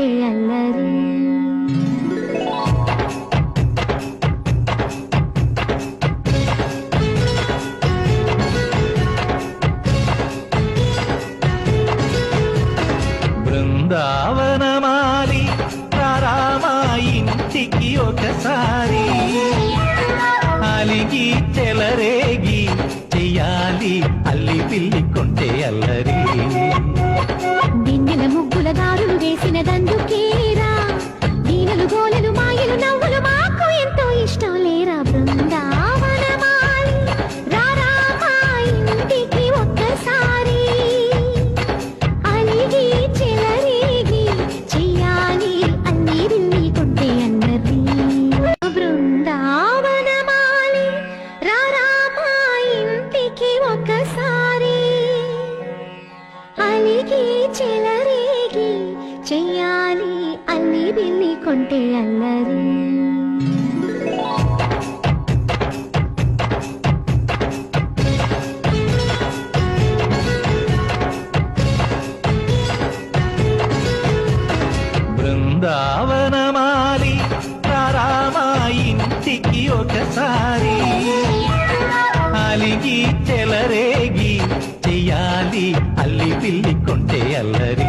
కొంటే అల్లరి. బృందావనమాలి రామా ఇంటికి ఒకసారి, అలిగి చెలరేగి చెయ్యాలి అల్లి పిల్లి కొంటే అల్లరి. దిన్నెల ముగ్గుల దారులు వేసిన దందుకేరా, దీనలు గోలెలు మాయలు నవ్వులు మాకు ఎంతో ఇష్టం లేరా. బృందావనమాలి రామా ఇంటికి ఒక్కసారి, అలిగి చెలరేగి చెయ్యాలి అల్లి పిల్లి కొంటే అల్లరి. బృందావనమాలి రామా ఇంటికి ఒక్కసారి, అలిగి చెలరేగి చెయ్యాలి అల్లి బిల్లి కొంటే అల్లరి. బృందావనమాలి రామా ఇంటికి ఒకసారి, అలిగి చెలరేగి చెయ్యాలి అల్లి పిల్లి కొంటే అల్లరి.